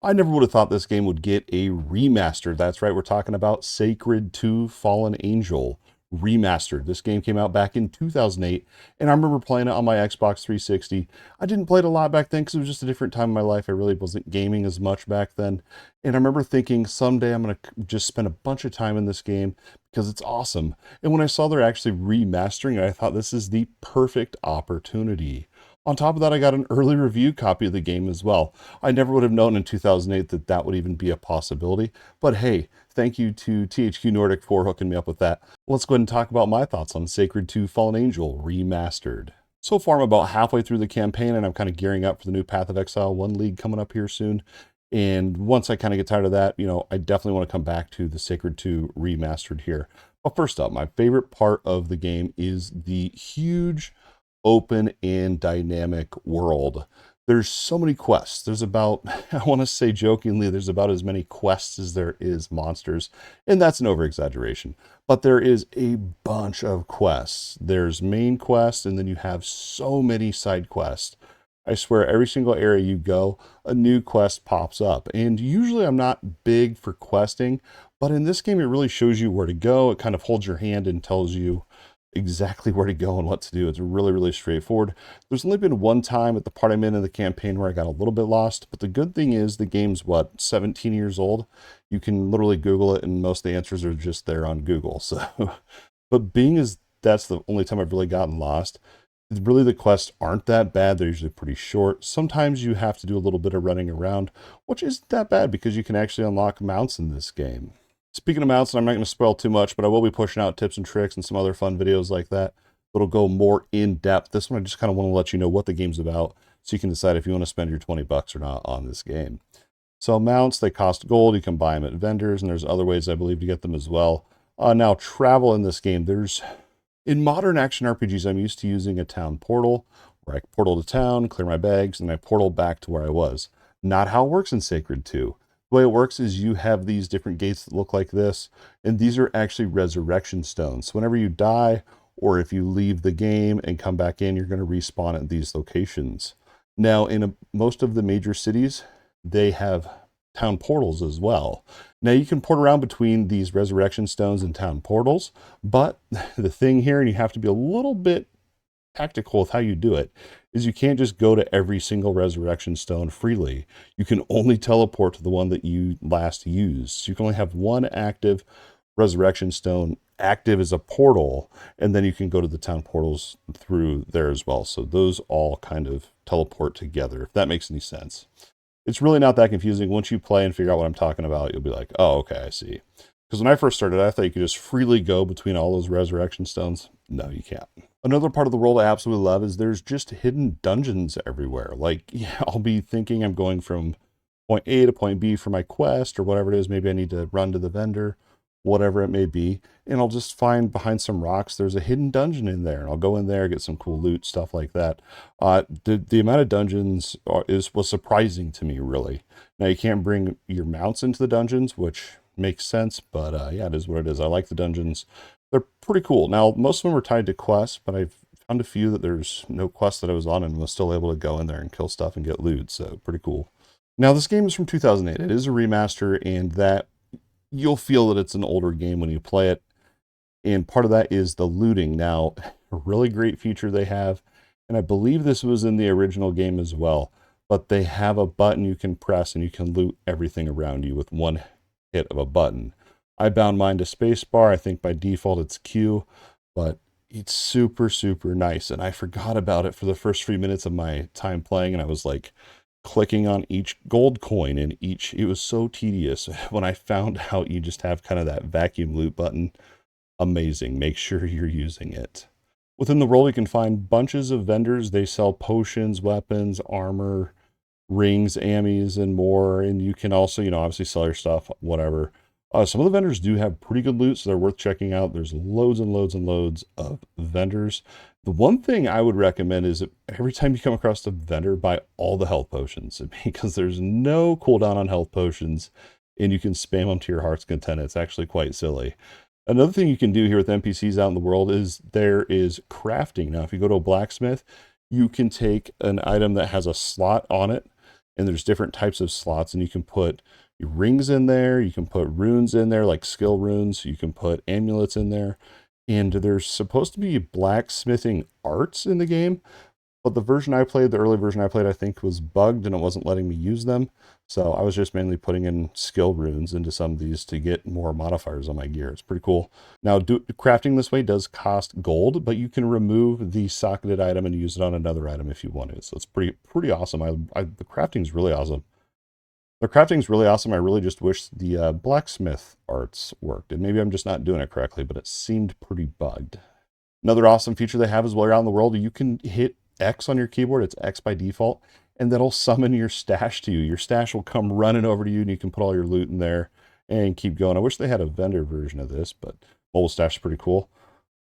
I never would have thought this game would get a remaster. That's right, we're talking about Sacred 2 Fallen Angel remastered. This game came out back in 2008, and I remember playing it on my Xbox 360. I didn't play it a lot back then because it was just a different time in my life. I really wasn't gaming as much back then. And I remember thinking someday I'm going to just spend a bunch of time in this game because it's awesome. And when I saw they're actually remastering it, I thought this is the perfect opportunity. On top of that, I got an early review copy of the game as well. I never would have known in 2008 that that would even be a possibility. But hey, thank you to THQ Nordic for hooking me up with that. Let's go ahead and talk about my thoughts on Sacred 2 Fallen Angel Remastered. So far, I'm about halfway through the campaign, and I'm kind of gearing up for the new Path of Exile 1 League coming up here soon. And once I kind of get tired of that, I definitely want to come back to the Sacred 2 Remastered here. But first up, my favorite part of the game is the huge open and dynamic world. There's so many quests. There's about, I want to say jokingly, there's about as many quests as there is monsters. And that's an over-exaggeration. But there is a bunch of quests. There's main quests, and then you have so many side quests. I swear, every single area you go, a new quest pops up. And usually I'm not big for questing, but in this game, it really shows you where to go. It kind of holds your hand and tells you exactly where to go and what to do. It's really, really straightforward. There's only been one time at the part I'm in the campaign where I got a little bit lost, but the good thing is the game's, 17 years old? You can literally Google it, and most of the answers are just there on Google. So, but being as that's the only time I've really gotten lost, really the quests aren't that bad. They're usually pretty short. Sometimes you have to do a little bit of running around, which isn't that bad because you can actually unlock mounts in this game. Speaking of mounts, and I'm not going to spoil too much, but I will be pushing out tips and tricks and some other fun videos like that. It'll go more in depth. This one, I just kind of want to let you know what the game's about so you can decide if you want to spend your 20 bucks or not on this game. So mounts, they cost gold. You can buy them at vendors, and there's other ways, I believe, to get them as well. Now, travel in this game, in modern action RPGs, I'm used to using a town portal, where I portal to town, clear my bags, and I portal back to where I was. Not how it works in Sacred 2. The way it works is you have these different gates that look like this, and these are actually resurrection stones. So whenever you die, or if you leave the game and come back in, you're going to respawn at these locations. Now, in most of the major cities, they have town portals as well. Now, you can port around between these resurrection stones and town portals, but the thing here, and you have to be a little bit tactical with how you do it, is you can't just go to every single resurrection stone freely. You can only teleport to the one that you last used. So you can only have one active resurrection stone active as a portal, and then you can go to the town portals through there as well. So those all kind of teleport together, if that makes any sense. It's really not that confusing. Once you play and figure out what I'm talking about, you'll be like, oh, okay, I see. Because when I first started, I thought you could just freely go between all those resurrection stones. No, you can't. Another part of the world I absolutely love is there's just hidden dungeons everywhere. Like, yeah, I'll be thinking I'm going from point A to point B for my quest or whatever it is. Maybe I need to run to the vendor, whatever it may be. And I'll just find behind some rocks, there's a hidden dungeon in there. And I'll go in there, get some cool loot, stuff like that. The amount of dungeons was surprising to me, really. Now, you can't bring your mounts into the dungeons, which makes sense. But yeah, it is what it is. I like the dungeons. They're pretty cool. Now, most of them are tied to quests, but I've found a few that there's no quest that I was on and was still able to go in there and kill stuff and get loot. So pretty cool. Now, this game is from 2008. It is a remaster, and that you'll feel that it's an older game when you play it. And part of that is the looting. Now, a really great feature they have, and I believe this was in the original game as well, but they have a button you can press and you can loot everything around you with one hit of a button. I bound mine to spacebar. I think by default it's Q, but it's super, super nice. And I forgot about it for the first 3 minutes of my time playing, and I was like clicking on each gold coin and it was so tedious. When I found out you just have kind of that vacuum loot button, amazing. Make sure you're using it. Within the world, you can find bunches of vendors. They sell potions, weapons, armor, rings, ammies, and more. And you can also, obviously sell your stuff, whatever. Some of the vendors do have pretty good loot, so they're worth checking out. There's loads and loads and loads of vendors. The one thing I would recommend is that every time you come across a vendor, buy all the health potions, because there's no cooldown on health potions, and you can spam them to your heart's content. It's actually quite silly. Another thing you can do here with NPCs out in the world is there is crafting. Now, if you go to a blacksmith, you can take an item that has a slot on it, and there's different types of slots, and you can put rings in there, you can put runes in there, like skill runes, you can put amulets in there, and there's supposed to be blacksmithing arts in the game, but the version I played, the early version I played, I think was bugged and it wasn't letting me use them. So I was just mainly putting in skill runes into some of these to get more modifiers on my gear. It's pretty cool. Now, crafting this way does cost gold, but you can remove the socketed item and use it on another item if you want to. So it's pretty awesome. The crafting's really awesome. The crafting's really awesome. I really just wish the blacksmith arts worked. And maybe I'm just not doing it correctly, but it seemed pretty bugged. Another awesome feature they have is while you're out in the world, you can hit X on your keyboard. It's X by default, and that'll summon your stash to you. Your stash will come running over to you, and you can put all your loot in there and keep going. I wish they had a vendor version of this, but mobile stash is pretty cool.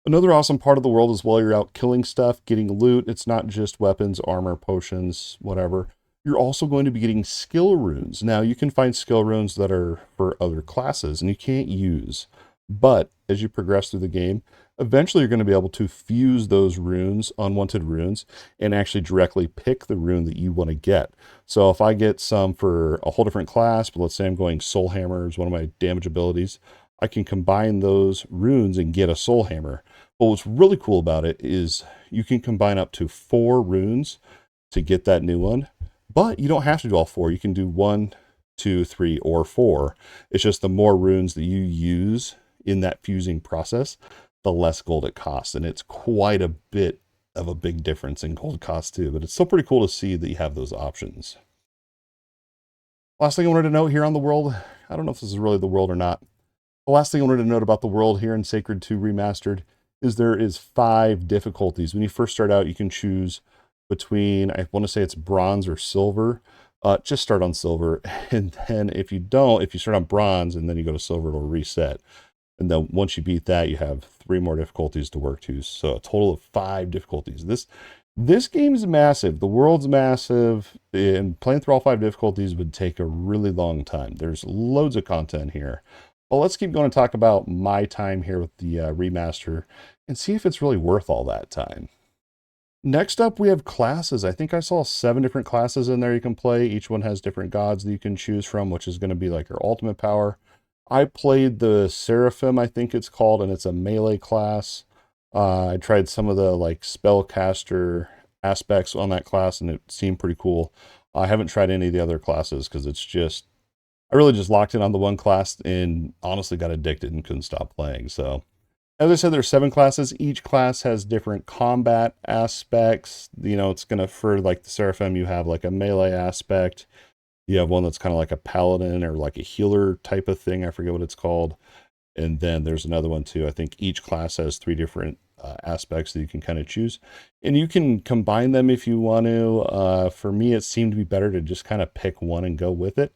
Another awesome part of the world is while you're out killing stuff, getting loot, it's not just weapons, armor, potions, whatever. You're also going to be getting skill runes. Now, you can find skill runes that are for other classes, and you can't use. But as you progress through the game, eventually you're going to be able to fuse those runes, unwanted runes, and actually directly pick the rune that you want to get. So if I get some for a whole different class, but let's say I'm going Soul Hammer is one of my damage abilities, I can combine those runes and get a Soul Hammer. But what's really cool about it is you can combine up to 4 runes to get that new one, but you don't have to do all 4. You can do 1, 2, 3, or 4. It's just the more runes that you use in that fusing process, the less gold it costs. And it's quite a bit of a big difference in gold cost too, but it's still pretty cool to see that you have those options. Last thing I wanted to note here on the world, I don't know if this is really the world or not. The last thing I wanted to note about the world here in Sacred 2 Remastered is there is 5 difficulties. When you first start out, you can choose between, I want to say it's bronze or silver. Just start on silver. And then if you start on bronze and then you go to silver, it'll reset. And then once you beat that, you have 3 more difficulties to work to. So a total of 5 difficulties. This game is massive. The world's massive. And playing through all 5 difficulties would take a really long time. There's loads of content here. Well, let's keep going and talk about my time here with the remaster and see if it's really worth all that time. Next up, we have classes. I think I saw 7 different classes in there you can play. Each one has different gods that you can choose from, which is going to be like your ultimate power. I played the Seraphim, I think it's called, and it's a melee class. I tried some of the like spellcaster aspects on that class, and it seemed pretty cool. I haven't tried any of the other classes because I really just locked in on the one class and honestly got addicted and couldn't stop playing. So, as I said, there's 7 classes. Each class has different combat aspects. It's for like the Seraphim, you have like a melee aspect. You have one that's kind of like a paladin or like a healer type of thing. I forget what it's called. And then there's another one too. I think each class has 3 different aspects that you can kind of choose. And you can combine them if you want to. For me, it seemed to be better to just kind of pick one and go with it.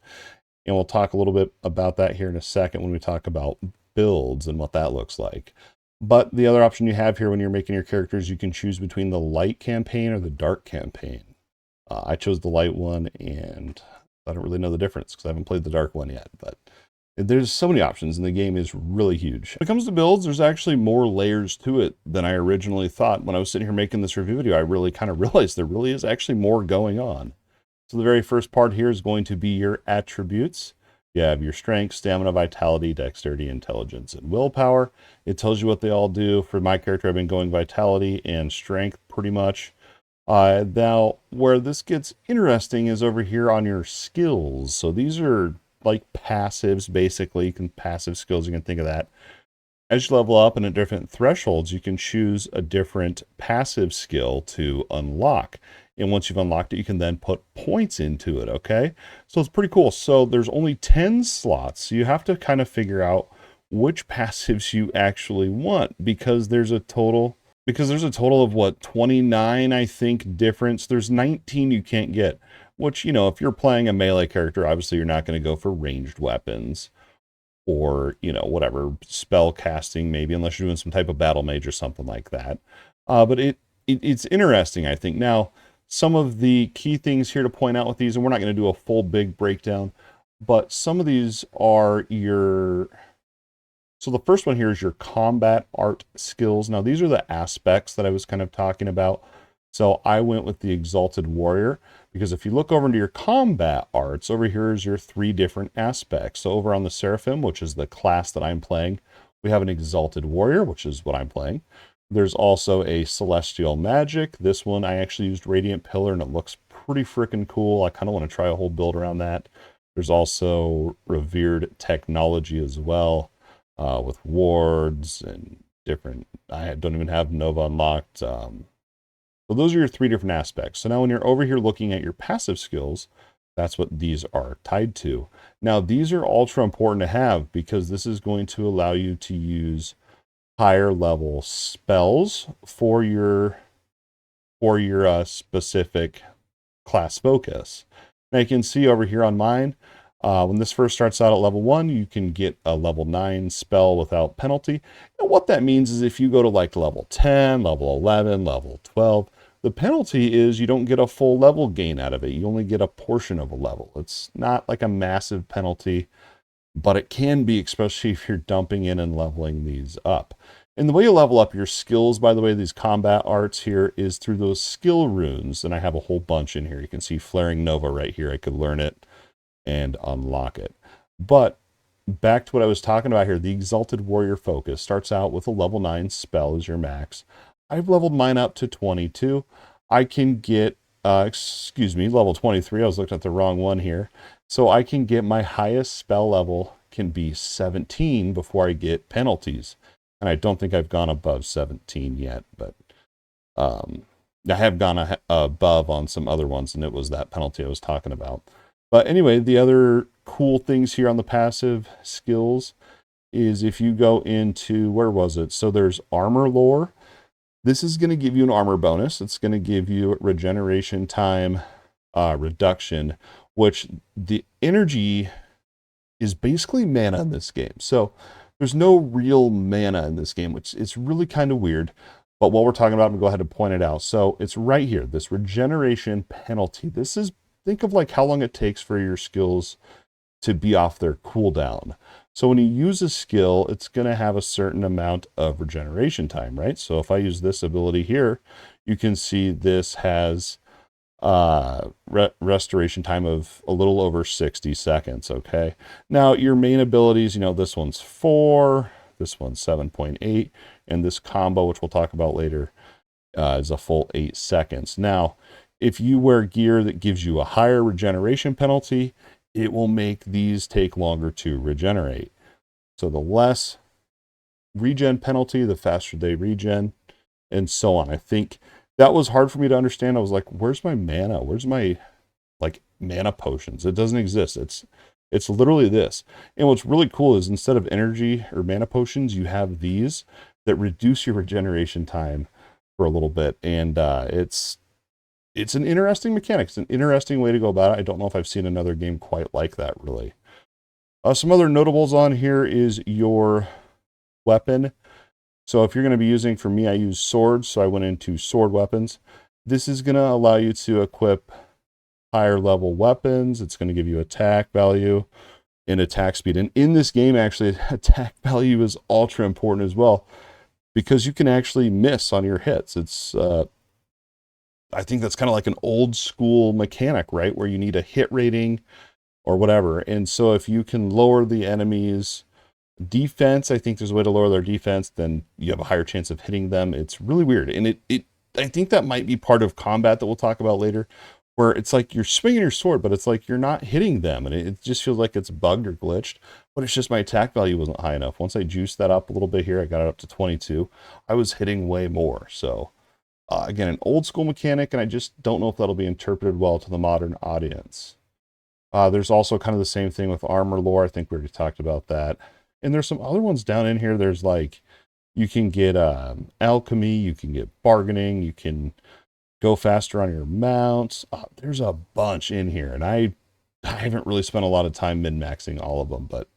And we'll talk a little bit about that here in a second when we talk about builds and what that looks like. But the other option you have here when you're making your characters, you can choose between the light campaign or the dark campaign. I chose the light one, and I don't really know the difference because I haven't played the dark one yet, but there's so many options and the game is really huge. When it comes to builds, there's actually more layers to it than I originally thought. When I was sitting here making this review video, I really kind of realized there really is actually more going on. So the very first part here is going to be your attributes. You have your strength, stamina, vitality, dexterity, intelligence, and willpower. It tells you what they all do. For my character, I've been going vitality and strength pretty much. Now, where this gets interesting is over here on your skills. So these are like passives, basically. Passive skills, you can think of that. As you level up and at different thresholds, you can choose a different passive skill to unlock. And once you've unlocked it, you can then put points into it, okay? So it's pretty cool. So there's only 10 slots. So you have to kind of figure out which passives you actually want because there's a total of what, 29, I think, difference. There's 19 you can't get, which, if you're playing a melee character, obviously you're not going to go for ranged weapons or, whatever, spell casting maybe, unless you're doing some type of battle mage or something like that. But it's interesting, I think. Now, some of the key things here to point out with these, and we're not going to do a full big breakdown, but some of these are so the first one here is your combat art skills. Now, these are the aspects that I was kind of talking about. So I went with the Exalted Warrior Because if you look over into your combat arts, over here is your 3 different aspects. So over on the Seraphim, which is the class that I'm playing, we have an Exalted Warrior, which is what I'm playing. There's also a Celestial Magic. This one I actually used Radiant Pillar, and it looks pretty freaking cool. I kind of want to try a whole build around that. There's also Revered Technology as well, with wards and different... I don't even have Nova unlocked. So those are your 3 different aspects. So now when you're over here looking at your passive skills, that's what these are tied to. Now, these are ultra important to have because this is going to allow you to use higher level spells for your specific class focus. Now you can see over here on mine, when this first starts out at level 1, you can get a level 9 spell without penalty. And what that means is if you go to like level 10, level 11, level 12, the penalty is you don't get a full level gain out of it. You only get a portion of a level. It's not like a massive penalty, but it can be, especially if you're dumping in and leveling these up. And the way you level up your skills, by the way, these combat arts here, is through those skill runes. And I have a whole bunch in here. You can see Flaring Nova right here. I could learn it and unlock it. But back to what I was talking about here, the Exalted Warrior Focus starts out with a level 9 spell as your max. I've leveled mine up to 22. I can get, level 23. I was looking at the wrong one here. So I can get my highest spell level can be 17 before I get penalties. And I don't think I've gone above 17 yet, but I have gone above on some other ones, and it was that penalty I was talking about. But anyway, the other cool things here on the passive skills is if you go into, where was it? So there's Armor Lore. This is going to give you an armor bonus. It's going to give you regeneration time reduction, which the energy is basically mana in this game. So there's no real mana in this game, which is really kind of weird. But what we're talking about, I'm going to go ahead and point it out. So it's right here, this regeneration penalty. This is, think of like how long it takes for your skills to be off their cooldown. So when you use a skill, it's going to have a certain amount of regeneration time, right? So if I use this ability here, you can see this has restoration time of a little over 60 seconds, okay? Now, your main abilities, this one's 4, this one's 7.8, and this combo, which we'll talk about later, is a full 8 seconds. Now, if you wear gear that gives you a higher regeneration penalty, it will make these take longer to regenerate. So the less regen penalty, the faster they regen, and so on. I think that was hard for me to understand. I was like, where's my mana? Where's my mana potions? It doesn't exist. It's literally this. And what's really cool is instead of energy or mana potions, you have these that reduce your regeneration time for a little bit. And it's an interesting mechanic. It's an interesting way to go about it. I don't know if I've seen another game quite like that, really. Some other notables on here is your weapon. So if you're going to be using, for me, I use swords, so I went into sword weapons. This is going to allow you to equip higher level weapons. It's going to give you attack value and attack speed. And in this game, actually, attack value is ultra important as well, because you can actually miss on your hits. It's I think that's kind of like an old school mechanic, right? Where you need a hit rating or whatever. And so if you can lower the enemy's defense, I think there's a way to lower their defense, then you have a higher chance of hitting them. It's really weird. And I think that might be part of combat that we'll talk about later, where it's like you're swinging your sword, but it's like you're not hitting them. And it just feels like it's bugged or glitched, but it's just my attack value wasn't high enough. Once I juiced that up a little bit here, I got it up to 22. I was hitting way more. So again, an old school mechanic, and I just don't know if that'll be interpreted well to the modern audience. There's also kind of the same thing with armor lore. I think we already talked about that. And there's some other ones down in here. There's like, you can get alchemy, you can get bargaining, you can go faster on your mounts. There's a bunch in here, and I haven't really spent a lot of time min-maxing all of them, but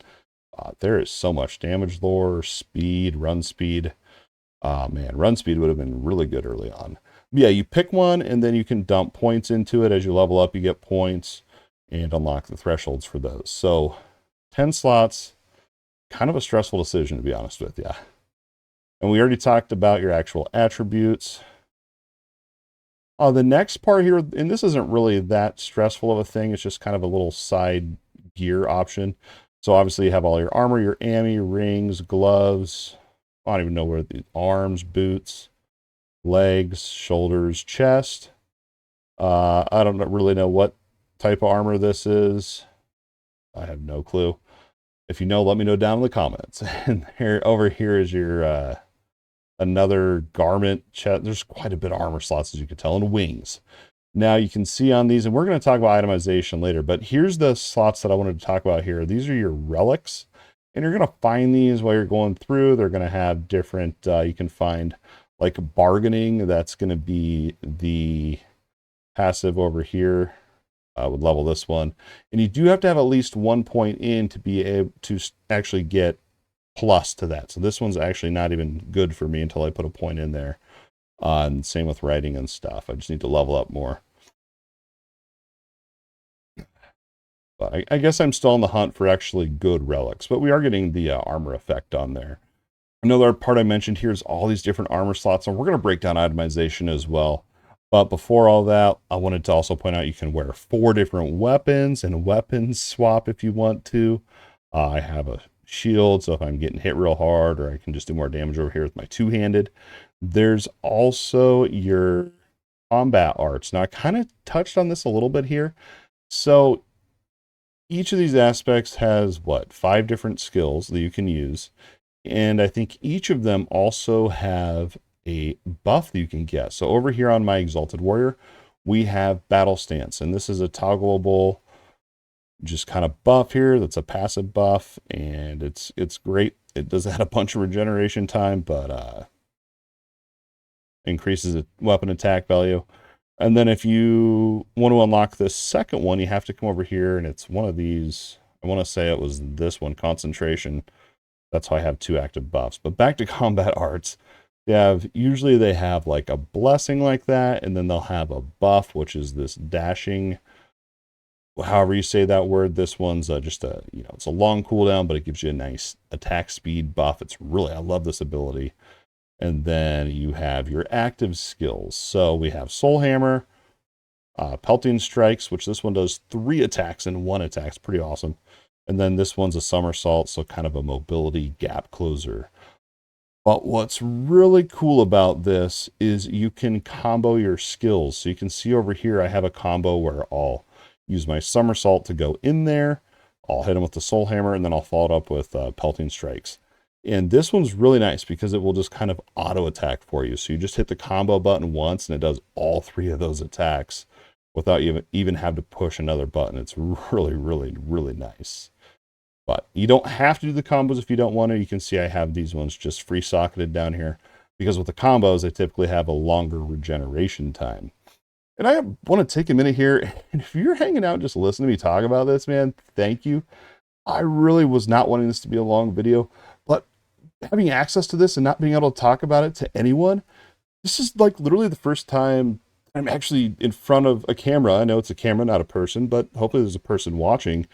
there is so much damage lore, speed, run speed. Man, run speed would have been really good early on. But yeah, you pick one, and then you can dump points into it. As you level up, you get points and unlock the thresholds for those. So 10 slots, kind of a stressful decision, to be honest with you. And we already talked about your actual attributes. The next part here, and this isn't really that stressful of a thing, it's just kind of a little side gear option. So obviously you have all your armor, your ammo, rings, gloves, I don't even know where the arms, boots, legs, shoulders, chest. I don't really know what type of armor this is. I have no clue. If you know, let me know down in the comments. And here, over here is your another garment chest. There's quite a bit of armor slots, as you can tell, and wings. Now you can see on these, and we're going to talk about itemization later, but here's the slots that I wanted to talk about here. These are your relics, and you're going to find these while you're going through. They're going to have different, you can find like bargaining. That's going to be the passive over here. I would level this one. And you do have to have at least 1 point in to be able to actually get plus to that. So this one's actually not even good for me until I put a point in there. And same with writing and stuff. I just need to level up more. But I guess I'm still on the hunt for actually good relics. But we are getting the armor effect on there. Another part I mentioned here is all these different armor slots. And we're going to break down itemization as well. But before all that, I wanted to also point out you can wear 4 different weapons and weapons swap if you want to. I have a shield, so if I'm getting hit real hard, or I can just do more damage over here with my two-handed. There's also your combat arts. Now, I kind of touched on this a little bit here. So each of these aspects has, 5 different skills that you can use. And I think each of them also have a buff that you can get. So over here on my Exalted Warrior, we have Battle Stance. And this is a toggleable just kind of buff here. That's a passive buff. And it's great. It does add a bunch of regeneration time, but increases the weapon attack value. And then if you want to unlock this second one, you have to come over here, and it's one of these. I want to say it was this one, Concentration. That's how I have 2 active buffs. But back to combat arts, usually they have like a blessing like that, and then they'll have a buff, which is this dashing. However you say that word. This one's just a, it's a long cooldown, but it gives you a nice attack speed buff. I love this ability. And then you have your active skills. So we have Soul Hammer, Pelting Strikes, which this one does 3 attacks in 1 attack. It's pretty awesome. And then this one's a Somersault, so kind of a mobility gap closer. But what's really cool about this is you can combo your skills. So you can see over here, I have a combo where I'll use my Somersault to go in there. I'll hit him with the Soul Hammer, and then I'll follow it up with Pelting Strikes. And this one's really nice because it will just kind of auto attack for you. So you just hit the combo button once and it does all 3 of those attacks without you even have to push another button. It's really, really, really nice. But you don't have to do the combos if you don't want to. You can see I have these ones just free socketed down here because with the combos, they typically have a longer regeneration time. And I want to take a minute here. And if you're hanging out and just listening to me talk about this, man, thank you. I really was not wanting this to be a long video, but having access to this and not being able to talk about it to anyone, this is like literally the first time I'm actually in front of a camera. I know it's a camera, not a person, but hopefully there's a person watching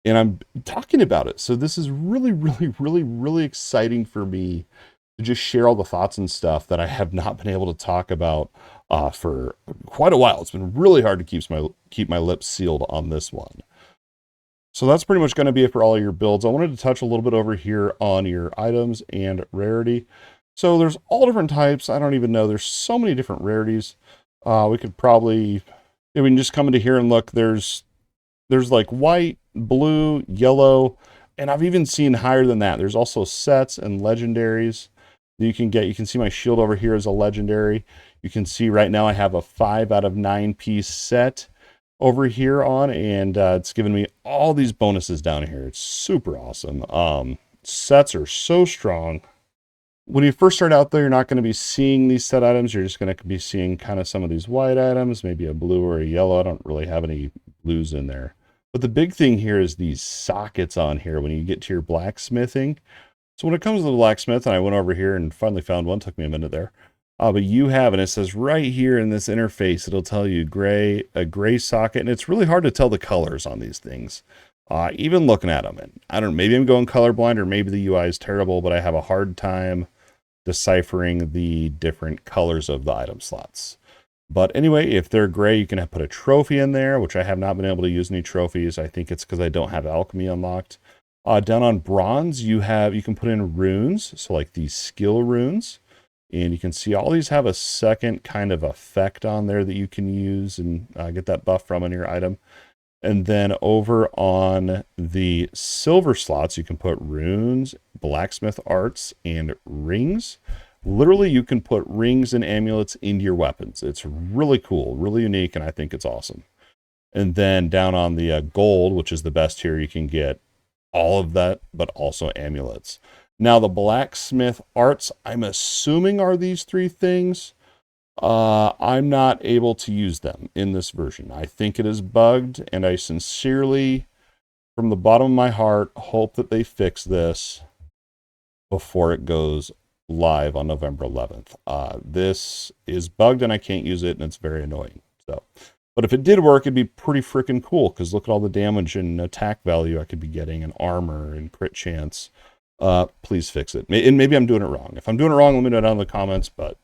and I'm talking about it. So this is really, really, really, really exciting for me to just share all the thoughts and stuff that I have not been able to talk about for quite a while. It's been really hard to keep my lips sealed on this one. So that's pretty much going to be it for all of your builds. I wanted to touch a little bit over here on your items and rarity. So there's all different types. I don't even know. There's so many different rarities. We could probably, we can just come into here and look. There's like white, blue, yellow, and I've even seen higher than that. There's also sets and legendaries that you can get. You can see my shield over here is a legendary. You can see right now I have a 5 out of 9 piece set over here on, and it's giving me all these bonuses down here. It's super awesome. Sets are so strong. When you first start out there, you're not going to be seeing these set items. You're just going to be seeing kind of some of these white items, maybe a blue or a yellow. I don't really have any blues in there. But the big thing here is these sockets on here when you get to your blacksmithing. So when it comes to the blacksmith, and I went over here and finally found one, took me a minute there. But you have, and it says right here in this interface, it'll tell you a gray socket, and it's really hard to tell the colors on these things. Even looking at them, and I don't know, maybe I'm going colorblind or maybe the UI is terrible, but I have a hard time deciphering the different colors of the item slots. But anyway, if they're gray, you can put a trophy in there, which I have not been able to use any trophies. I think it's because I don't have alchemy unlocked. Down on bronze, you can put in runes, so like these skill runes. And you can see all these have a second kind of effect on there that you can use and get that buff from in your item. And then over on the silver slots, you can put runes, blacksmith arts, and rings. Literally, you can put rings and amulets into your weapons. It's really cool, really unique, and I think it's awesome. And then down on the gold, which is the best tier, you can get all of that, but also amulets. Now, the blacksmith arts, I'm assuming are these three things. I'm not able to use them in this version. I think it is bugged, and I sincerely, from the bottom of my heart, hope that they fix this before it goes live on November 11th. This is bugged, and I can't use it, and it's very annoying. So, but if it did work, it'd be pretty freaking cool, because look at all the damage and attack value I could be getting, and armor, and crit chance. Please fix it. And maybe I'm doing it wrong. If I'm doing it wrong, let me know down in the comments, but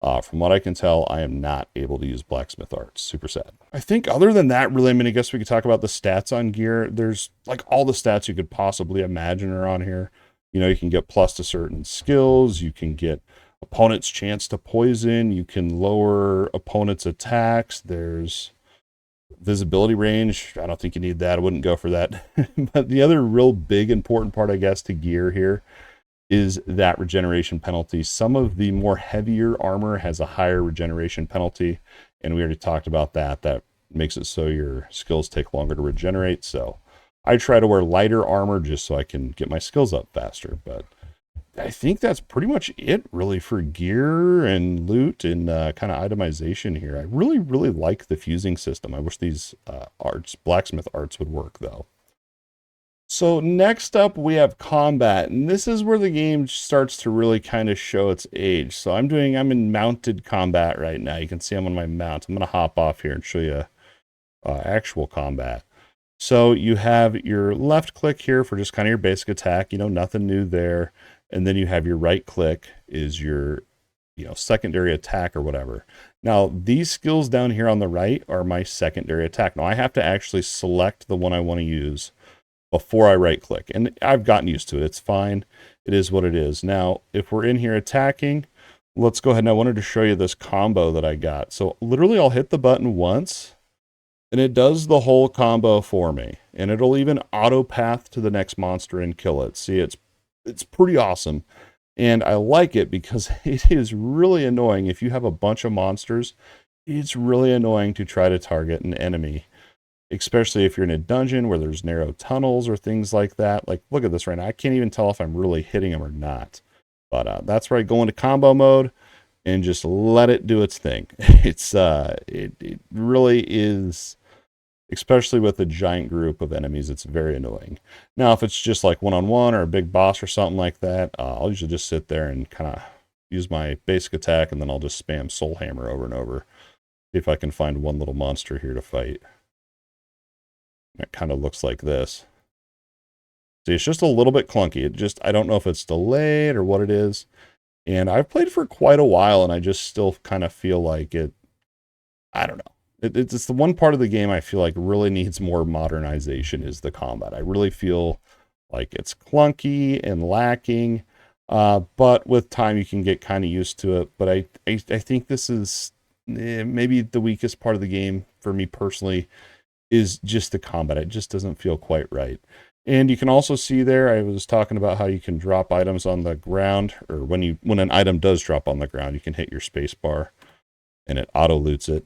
from what I can tell, I am not able to use blacksmith arts. Super sad. I think other than that, really, I mean, I guess we could talk about the stats on gear. There's like all the stats you could possibly imagine are on here. You know, you can get plus to certain skills. You can get opponent's chance to poison. You can lower opponent's attacks. There's visibility range. I don't think you need that. I wouldn't go for that. But the other real big important part, I guess, to gear here is that regeneration penalty. Some of the more heavier armor has a higher regeneration penalty, and we already talked about that. That makes it so your skills take longer to regenerate. So I try to wear lighter armor just so I can get my skills up faster. But I think that's pretty much it, really, for gear and loot and kind of itemization here. I really, really like the fusing system. I wish these blacksmith arts would work, though. So next up, we have combat, and this is where the game starts to really kind of show its age. So I'm in mounted combat right now. You can see I'm on my mount. I'm going to hop off here and show you actual combat. So you have your left click here for just kind of your basic attack, nothing new there. And then you have your right click is your, secondary attack or whatever. Now, these skills down here on the right are my secondary attack. Now, I have to actually select the one I want to use before I right click, and I've gotten used to it. It's fine. It is what it is. Now, if we're in here attacking, let's go ahead. And I wanted to show you this combo that I got. So literally I'll hit the button once and it does the whole combo for me, and it'll even auto path to the next monster and kill it. See, it's pretty awesome. And I like it because it is really annoying. If you have a bunch of monsters, it's really annoying to try to target an enemy, especially if you're in a dungeon where there's narrow tunnels or things like that. Like, look at this right now. I can't even tell if I'm really hitting them or not. But that's where I go into combo mode and just let it do its thing. It really is, especially with a giant group of enemies, it's very annoying. Now, if it's just like one-on-one or a big boss or something like that, I'll usually just sit there and kind of use my basic attack, and then I'll just spam Soul Hammer over and over. See if I can find one little monster here to fight. It kind of looks like this. See, it's just a little bit clunky. I don't know if it's delayed or what it is. And I've played for quite a while, and I just still kind of feel like I don't know. It's the one part of the game I feel like really needs more modernization is the combat. I really feel like it's clunky and lacking. But with time, you can get kind of used to it. But I think this is maybe the weakest part of the game for me personally, is just the combat. It just doesn't feel quite right. And you can also see there, I was talking about how you can drop items on the ground, or when an item does drop on the ground, you can hit your space bar and it auto loots it.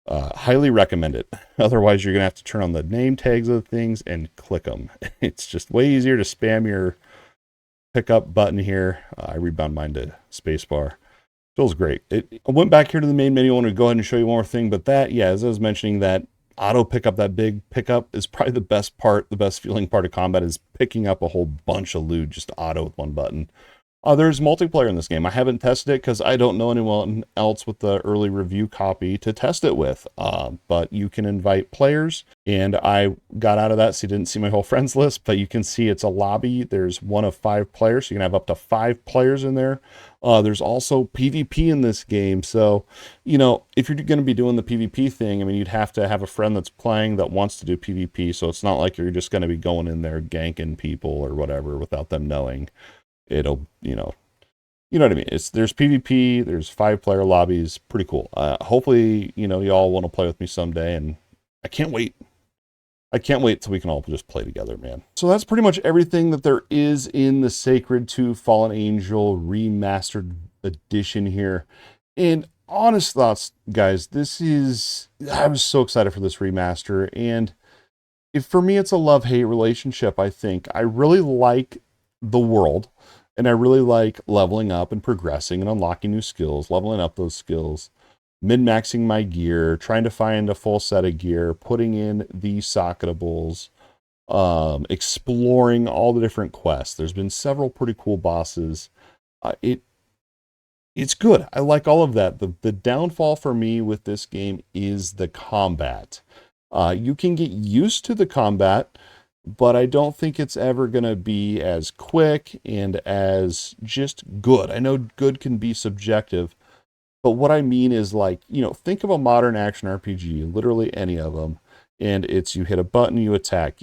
Highly recommend it. Otherwise, you're going to have to turn on the name tags of the things and click them. It's just way easier to spam your pickup button here. I rebound mine to space bar. Feels great. I went back here to the main menu. I want to go ahead and show you one more thing, but as I was mentioning, that auto pickup, that big pickup, is probably the best part. The best feeling part of combat is picking up a whole bunch of loot just auto with one button. There's multiplayer in this game. I haven't tested it because I don't know anyone else with the early review copy to test it with. But you can invite players, and I got out of that, so you didn't see my whole friends list, but you can see it's a lobby. There's one of 5 players, so you can have up to 5 players in there. There's also PvP in this game, so, you know, if you're going to be doing the PvP thing, I mean, you'd have to have a friend that's playing that wants to do PvP, so it's not like you're just going to be going in there ganking people or whatever without them knowing. It'll, you know what I mean. There's PvP, there's 5-player lobbies, pretty cool. Hopefully, you know, y'all want to play with me someday, and I can't wait. I can't wait till we can all just play together, man. So that's pretty much everything that there is in the Sacred 2 Fallen Angel Remastered Edition here. And honest thoughts, guys, I was so excited for this remaster, and for me, it's a love-hate relationship, I think. I really like the world, and I really like leveling up and progressing and unlocking new skills, leveling up those skills, min-maxing my gear, trying to find a full set of gear, putting in the socketables, exploring all the different quests. There's been several pretty cool bosses. It's good. I like all of that. The downfall for me with this game is the combat. You can get used to the combat, but I don't think it's ever going to be as quick and as just good. I know good can be subjective, but what I mean is, like, you know, think of a modern action RPG, literally any of them, and it's you hit a button, you attack,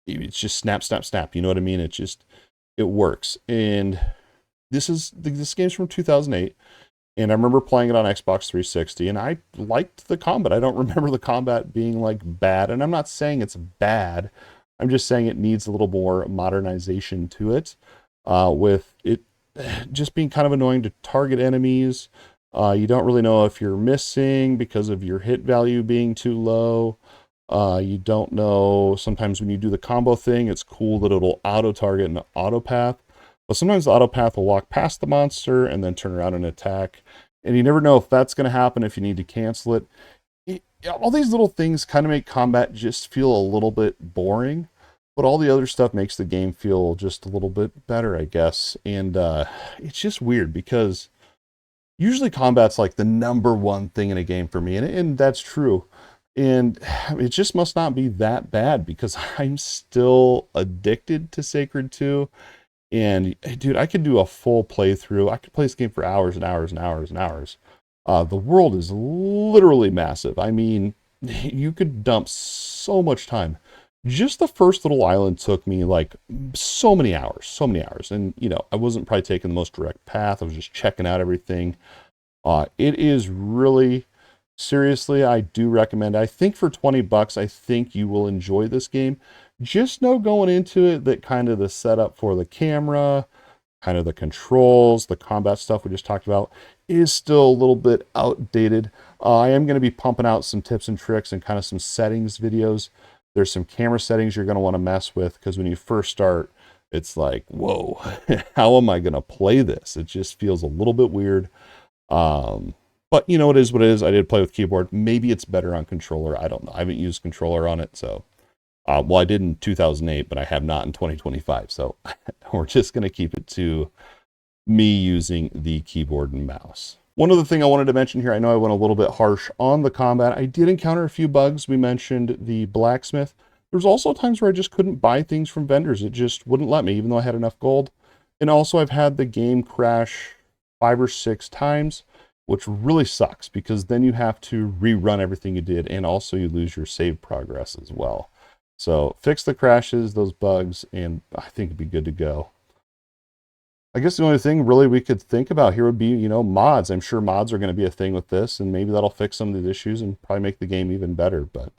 it's just snap, snap, snap. You know what I mean? It works. And this game's from 2008. And I remember playing it on Xbox 360, and I liked the combat. I don't remember the combat being, like, bad. And I'm not saying it's bad. I'm just saying it needs a little more modernization to it, with it just being kind of annoying to target enemies. You don't really know if you're missing because of your hit value being too low. You don't know, sometimes when you do the combo thing, it's cool that it'll auto-target and auto-path. But sometimes the auto-path will walk past the monster and then turn around and attack. And you never know if that's going to happen, if you need to cancel it. All these little things kind of make combat just feel a little bit boring, but all the other stuff makes the game feel just a little bit better, I guess. And it's just weird because usually combat's like the #1 thing in a game for me, and that's true. And it just must not be that bad because I'm still addicted to Sacred 2. And dude, I could do a full playthrough. I could play this game for hours and hours and hours and hours. The world is literally massive. I mean, you could dump so much time. Just the first little island took me like so many hours. And, you know, I wasn't probably taking the most direct path. I was just checking out everything. It is really, seriously, I do recommend. I think for $20, I think you will enjoy this game. Just know going into it that kind of the setup for the camera, kind of the controls, the combat stuff we just talked about is still a little bit outdated. I am going to be pumping out some tips and tricks and kind of some settings videos. There's some camera settings you're going to want to mess with because when you first start, it's like, whoa, how am I going to play this? It just feels a little bit weird. But you know, it is what it is. I did play with keyboard. Maybe it's better on controller. I don't know. I haven't used controller on it, so. Well, I did in 2008, but I have not in 2025. So we're just going to keep it to me using the keyboard and mouse. One other thing I wanted to mention here, I know I went a little bit harsh on the combat. I did encounter a few bugs. We mentioned the blacksmith. There's also times where I just couldn't buy things from vendors. It just wouldn't let me, even though I had enough gold. And also I've had the game crash 5 or 6 times, which really sucks because then you have to rerun everything you did, and also you lose your save progress as well. So fix the crashes, those bugs, and I think it'd be good to go. I guess the only thing really we could think about here would be, you know, mods. I'm sure mods are going to be a thing with this, and maybe that'll fix some of these issues and probably make the game even better, but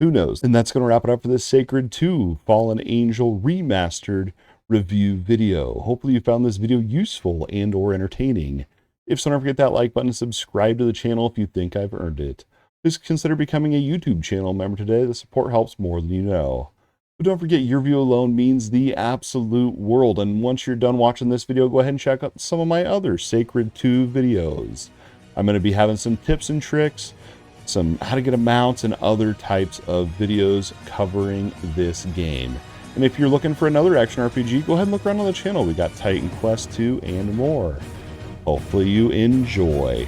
who knows? And that's going to wrap it up for this Sacred 2 Fallen Angel Remastered review video. Hopefully you found this video useful and or entertaining. If so, don't forget that like button and subscribe to the channel if you think I've earned it. Please consider becoming a YouTube channel member today. The support helps more than you know. But don't forget, your view alone means the absolute world. And once you're done watching this video, go ahead and check out some of my other Sacred 2 videos. I'm going to be having some tips and tricks, some how to get a mount, and other types of videos covering this game. And if you're looking for another action RPG, go ahead and look around on the channel. We got Titan Quest 2 and more. Hopefully you enjoy.